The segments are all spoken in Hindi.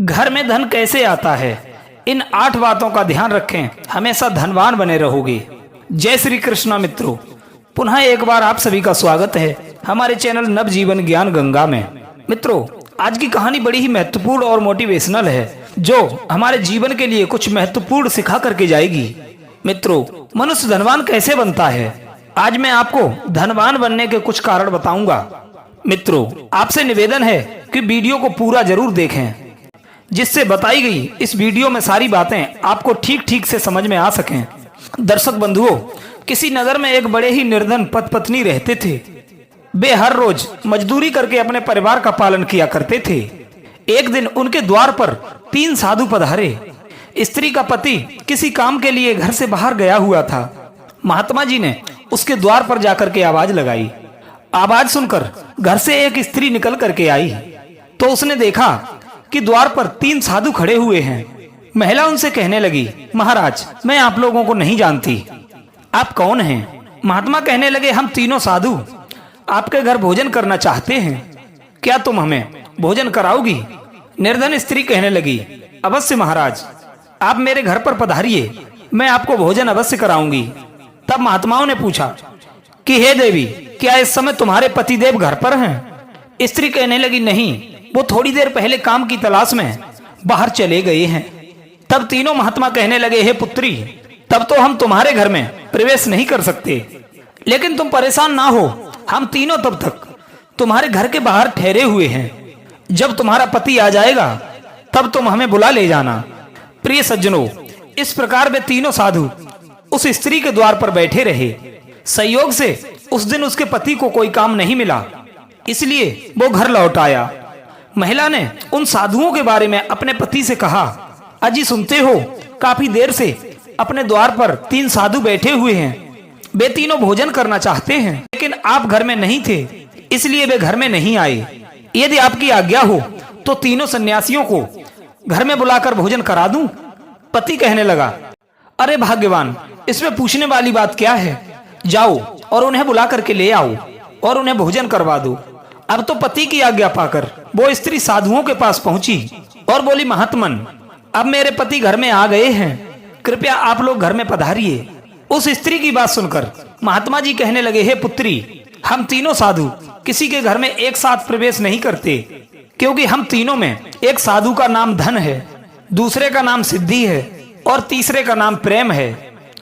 घर में धन कैसे आता है, इन 8 बातों का ध्यान रखें, हमेशा धनवान बने रहोगे। जय श्री कृष्णा मित्रों, पुनः एक बार आप सभी का स्वागत है हमारे चैनल नवजीवन ज्ञान गंगा में। मित्रों, आज की कहानी बड़ी ही महत्वपूर्ण और मोटिवेशनल है, जो हमारे जीवन के लिए कुछ महत्वपूर्ण सिखा करके जाएगी। मित्रों, मनुष्य धनवान कैसे बनता है, आज मैं आपको धनवान बनने के कुछ कारण बताऊंगा। मित्रों, आपसे निवेदन है कि वीडियो को पूरा जरूर देखें, जिससे बताई गई इस वीडियो में सारी बातें आपको ठीक ठीक से समझ में आ सकें। दर्शक बंधुओं, किसी नगर में एक बड़े ही निर्धन पति पत्नी रहते थे। वे हर रोज मजदूरी करके अपने परिवार का पालन किया करते थे। एक दिन उनके द्वार पर 3 साधु पधारे। स्त्री का पति किसी काम के लिए घर से बाहर गया हुआ था। महात्मा जी ने उसके द्वार पर जाकर के आवाज लगाई। आवाज सुनकर घर से एक स्त्री निकल करके आई तो उसने देखा कि द्वार पर 3 साधु खड़े हुए हैं। महिला उनसे कहने लगी, महाराज, मैं आप लोगों को नहीं जानती, आप कौन हैं? महात्मा कहने लगे, हम तीनों साधु आपके घर भोजन करना चाहते हैं, क्या तुम हमें भोजन कराओगी? निर्धन स्त्री कहने लगी, अवश्य महाराज, आप मेरे घर पर पधारिए, मैं आपको भोजन अवश्य कराऊंगी। तब महात्माओं ने पूछा कि हे देवी, क्या इस समय तुम्हारे पतिदेव घर पर हैं? स्त्री कहने लगी, नहीं, वो थोड़ी देर पहले काम की तलाश में बाहर चले गए हैं। तब तीनों महात्मा कहने लगे, हे पुत्री, तब तो हम तुम्हारे घर में प्रवेश नहीं कर सकते, लेकिन तुम परेशान ना हो, हम तीनों तब तक तुम्हारे घर के बाहर ठहरे हुए हैं। जब तुम्हारा पति आ जाएगा तब तुम हमें बुला ले जाना। प्रिय सज्जनों, इस प्रकार वे तीनों साधु उस स्त्री के द्वार पर बैठे रहे। संयोग से उस दिन उसके पति को कोई काम नहीं मिला, इसलिए वो घर लौट आया। महिला ने उन साधुओं के बारे में अपने पति से कहा, अजी सुनते हो, काफी देर से अपने द्वार पर 3 साधु बैठे हुए हैं। वे तीनों भोजन करना चाहते हैं, लेकिन आप घर में नहीं थे, इसलिए वे घर में नहीं आए। यदि आपकी आज्ञा हो तो तीनों सन्यासियों को घर में बुलाकर भोजन करा दूं? पति कहने लगा, अरे भाग्यवान, इसमें पूछने वाली बात क्या है, जाओ और उन्हें बुला करके ले आओ और उन्हें भोजन करवा दो। अब तो पति की आज्ञा पाकर वो स्त्री साधुओं के पास पहुंची और बोली, महात्मन, अब मेरे पति घर में आ गए हैं, कृपया आप लोग घर में पधारिए। उस स्त्री की बात सुनकर महात्मा जी कहने लगे, हे पुत्री, हम तीनों साधु किसी के घर में एक साथ प्रवेश नहीं करते, क्योंकि हम तीनों में एक साधु का नाम धन है, दूसरे का नाम सिद्धि है और तीसरे का नाम प्रेम है।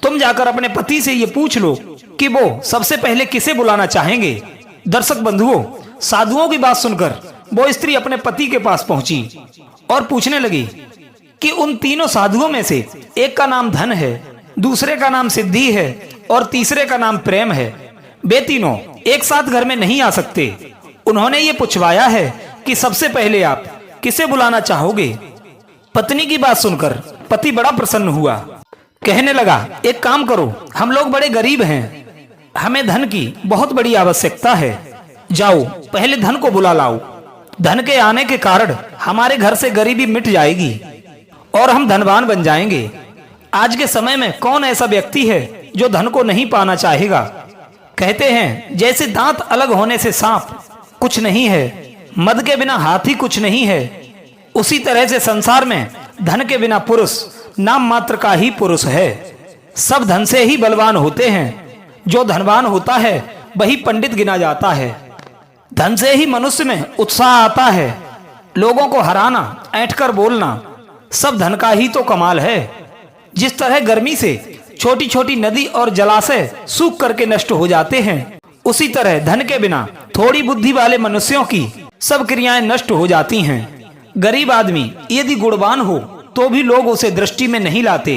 तुम जाकर अपने पति से ये पूछ लो कि वो सबसे पहले किसे बुलाना चाहेंगे। दर्शक बंधुओं, साधुओं की बात सुनकर वो स्त्री अपने पति के पास पहुंची और पूछने लगी कि उन तीनों साधुओं में से एक का नाम धन है, दूसरे का नाम सिद्धि है और तीसरे का नाम प्रेम है। वे तीनों एक साथ घर में नहीं आ सकते। उन्होंने ये पूछवाया है कि सबसे पहले आप किसे बुलाना चाहोगे। पत्नी की बात सुनकर पति बड़ा प्रसन्न हुआ, कहने लगा, एक काम करो, हम लोग बड़े गरीब हैं, हमें धन की बहुत बड़ी आवश्यकता है, जाओ पहले धन को बुला लाओ। धन के आने के कारण हमारे घर से गरीबी मिट जाएगी और हम धनवान बन जाएंगे। आज के समय में कौन ऐसा व्यक्ति है जो धन को नहीं पाना चाहेगा। कहते हैं, जैसे दांत अलग होने से सांप कुछ नहीं है, मद के बिना हाथी कुछ नहीं है, उसी तरह से संसार में धन के बिना पुरुष नाम मात्र का ही पुरुष है। सब धन से ही बलवान होते हैं, जो धनवान होता है वही पंडित गिना जाता है। धन से ही मनुष्य में उत्साह आता है, लोगों को हराना, ऐंठकर बोलना, सब धन का ही तो कमाल है। जिस तरह गर्मी से छोटी छोटी नदी और जलाशय सूख करके नष्ट हो जाते हैं, उसी तरह धन के बिना थोड़ी बुद्धि वाले मनुष्यों की सब क्रियाएं नष्ट हो जाती हैं। गरीब आदमी यदि गुणवान हो तो भी लोग उसे दृष्टि में नहीं लाते।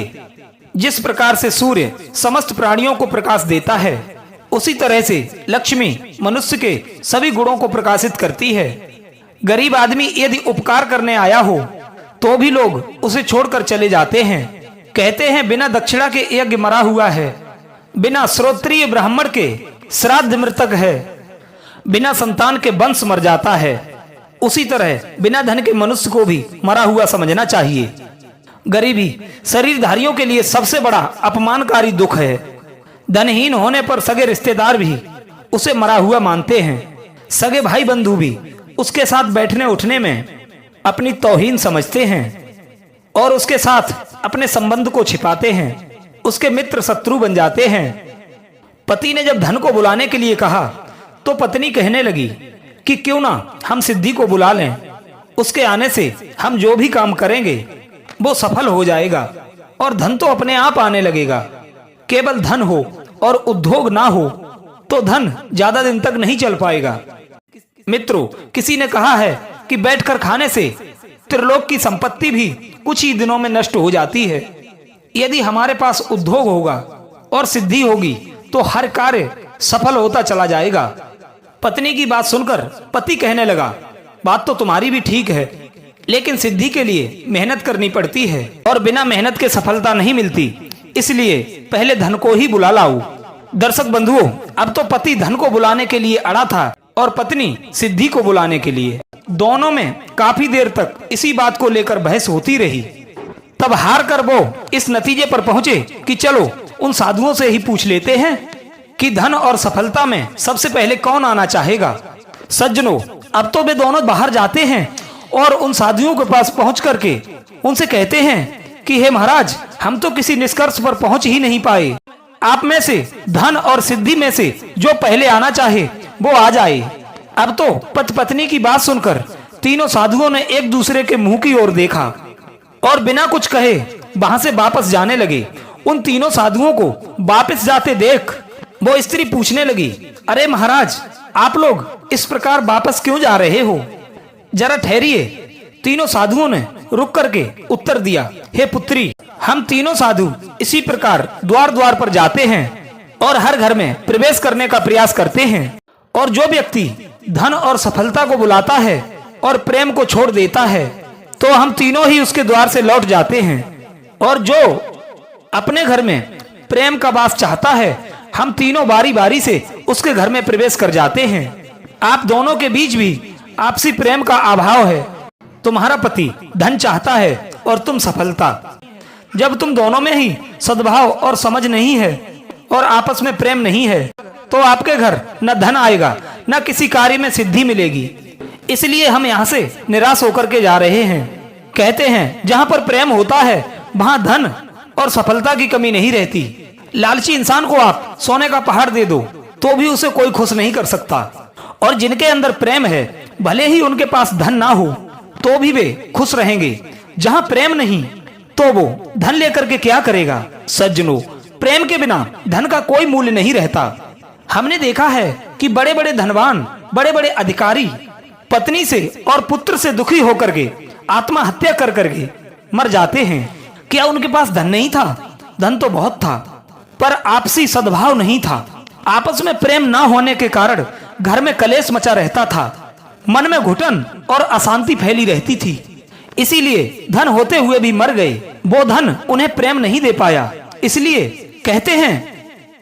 जिस प्रकार से सूर्य समस्त प्राणियों को प्रकाश देता है, उसी तरह से लक्ष्मी मनुष्य के सभी गुणों को प्रकाशित करती है। गरीब आदमी यदि उपकार करने आया हो तो भी लोग उसे छोड़कर चले जाते हैं। कहते हैं, बिना दक्षिणा के यज्ञ मरा हुआ है, बिना श्रोत्रिय ब्राह्मण के श्राद्ध मृतक है, बिना संतान के वंश मर जाता है। उसी तरह बिना धन के मनुष्य को भी मरा हुआ समझना चाहिए। गरीबी शरीरधारियों के लिए सबसे बड़ा अपमानकारी दुख है। धनहीन होने पर सगे रिश्तेदार भी उसे मरा हुआ मानते हैं, सगे भाई बंधु भी उसके साथ बैठने उठने में अपनी तौहीन समझते हैं और उसके साथ अपने संबंध को छिपाते हैं, उसके मित्र शत्रु बन जाते हैं। पति ने जब धन को बुलाने के लिए कहा तो पत्नी कहने लगी कि क्यों ना हम सिद्धि को बुला लें, उसके आने से हम जो भी काम करेंगे वो सफल हो जाएगा और धन तो अपने आप आने लगेगा। केवल धन हो और उद्योग ना हो तो धन ज्यादा दिन तक नहीं चल पाएगा। मित्रों, किसी ने कहा है कि बैठकर खाने से त्रिलोक की संपत्ति भी कुछ ही दिनों में नष्ट हो जाती है। यदि हमारे पास उद्योग होगा और सिद्धि होगी तो हर कार्य सफल होता चला जाएगा। पत्नी की बात सुनकर पति कहने लगा, बात तो तुम्हारी भी ठीक है, लेकिन सिद्धि के लिए मेहनत करनी पड़ती है और बिना मेहनत के सफलता नहीं मिलती, इसलिए पहले धन को ही बुला लाओ। दर्शक बंधुओं, अब तो पति धन को बुलाने के लिए अड़ा था और पत्नी सिद्धि को बुलाने के लिए। दोनों में काफी देर तक इसी बात को लेकर बहस होती रही। तब हार कर वो इस नतीजे पर पहुंचे कि चलो उन साधुओं से ही पूछ लेते हैं कि धन और सफलता में सबसे पहले कौन आना चाहेगा। सज्जनों, अब तो वे दोनों बाहर जाते हैं और उन साधुओं के पास पहुंच करके उनसे कहते हैं कि हे महाराज, हम तो किसी निष्कर्ष पर पहुंच ही नहीं पाए। आप में से धन और सिद्धि में से जो पहले आना चाहे वो आ जाए। अब तो पति पत्नी की बात सुनकर तीनों साधुओं ने एक दूसरे के मुंह की ओर देखा और बिना कुछ कहे वहां से वापस जाने लगे। उन तीनों साधुओं को वापस जाते देख वो स्त्री पूछने लगी, अरे महाराज, आप लोग इस प्रकार वापस क्यों जा रहे हो? जरा ठहरिए। तीनों साधुओं ने रुक करके उत्तर दिया, हे पुत्री, हम तीनों साधु इसी प्रकार द्वार द्वार पर जाते हैं और हर घर में प्रवेश करने का प्रयास करते हैं, और जो व्यक्ति धन और सफलता को बुलाता है और प्रेम को छोड़ देता है तो हम तीनों ही उसके द्वार से लौट जाते हैं, और जो अपने घर में प्रेम का वास चाहता है हम तीनों बारी बारी से उसके घर में प्रवेश कर जाते हैं। आप दोनों के बीच भी आपसी प्रेम का अभाव है। तुम्हारा पति धन चाहता है और तुम सफलता। जब तुम दोनों में ही सद्भाव और समझ नहीं है और आपस में प्रेम नहीं है तो आपके घर न धन आएगा न किसी कार्य में सिद्धि मिलेगी। इसलिए हम यहाँ से निराश होकर के जा रहे हैं। कहते हैं जहाँ पर प्रेम होता है वहाँ धन और सफलता की कमी नहीं रहती। लालची इंसान को आप सोने का पहाड़ दे दो तो भी उसे कोई खुश नहीं कर सकता, और जिनके अंदर प्रेम है भले ही उनके पास धन ना हो तो भी वे खुश रहेंगे। जहाँ प्रेम नहीं तो वो धन लेकर के क्या करेगा? सज्जनों, प्रेम के बिना धन का कोई मूल्य नहीं रहता। हमने देखा है कि बड़े बड़े धनवान, बड़े बड़े अधिकारी पत्नी से और पुत्र से दुखी होकर के आत्महत्या कर करके मर जाते हैं। क्या उनके पास धन नहीं था? धन तो बहुत था, पर आपसी सद्भाव नहीं था। आपस में प्रेम ना होने के कारण घर में कलेश मचा रहता था, मन में घुटन और अशांति फैली रहती थी। इसीलिए धन होते हुए भी मर गए। वो धन उन्हें प्रेम नहीं दे पाया। इसलिए कहते हैं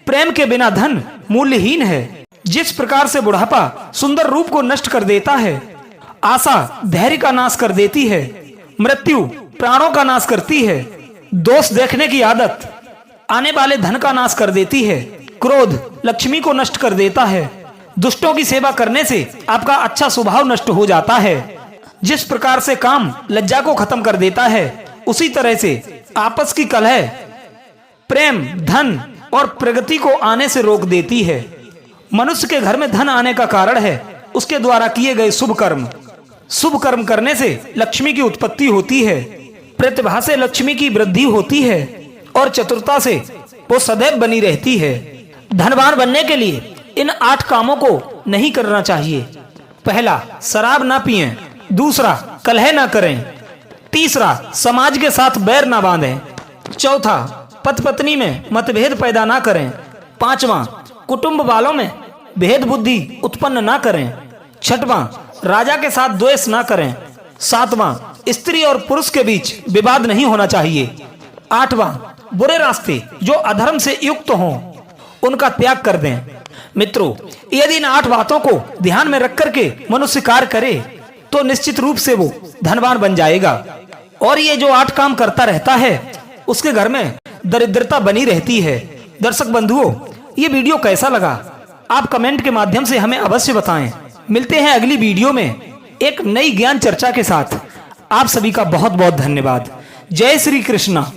प्रेम के बिना धन मूल्यहीन है। जिस प्रकार से बुढ़ापा सुंदर रूप को नष्ट कर देता है, आशा धैर्य का नाश कर देती है, मृत्यु प्राणों का नाश करती है, दोष देखने की आदत आने वाले धन का नाश कर देती है, क्रोध लक्ष्मी को नष्ट कर देता है, दुष्टों की सेवा करने से आपका अच्छा स्वभाव नष्ट हो जाता है। जिस प्रकार से काम लज्जा को खत्म कर देता है, उसी तरह से आपस की कलह प्रेम, धन और प्रगति को आने से रोक देती है। मनुष्य के घर में धन आने का कारण है उसके द्वारा किए गए शुभ कर्म। शुभ कर्म करने से लक्ष्मी की उत्पत्ति होती है, प्रतिभा से लक्ष्मी की वृद्धि होती है और चतुरता से वो सदैव बनी रहती है। धनवान बनने के लिए इन 8 कामों को नहीं करना चाहिए। पहला, शराब ना पिएं। दूसरा, कलह ना करें। तीसरा, समाज के साथ बैर ना बांधें। चौथा, पति पत्नी में मतभेद पैदा ना करें। पांचवा, कुटुंब वालों में भेद बुद्धि उत्पन्न ना करें। छठवां, राजा के साथ द्वेष ना करें। सातवां, स्त्री और पुरुष के बीच विवाद नहीं होना चाहिए। आठवां, बुरे रास्ते जो अधर्म से युक्त हों उनका त्याग कर दें। मित्रों, यदि इन 8 बातों को ध्यान में रख करके मनुष्य कार्य करे तो निश्चित रूप से वो धनवान बन जाएगा। और ये जो 8 काम करता रहता है उसके घर में दरिद्रता बनी रहती है। दर्शक बंधुओं, ये वीडियो कैसा लगा आप कमेंट के माध्यम से हमें अवश्य बताएं। मिलते हैं अगली वीडियो में एक नई ज्ञान चर्चा के साथ। आप सभी का बहुत बहुत धन्यवाद। जय श्री कृष्णा।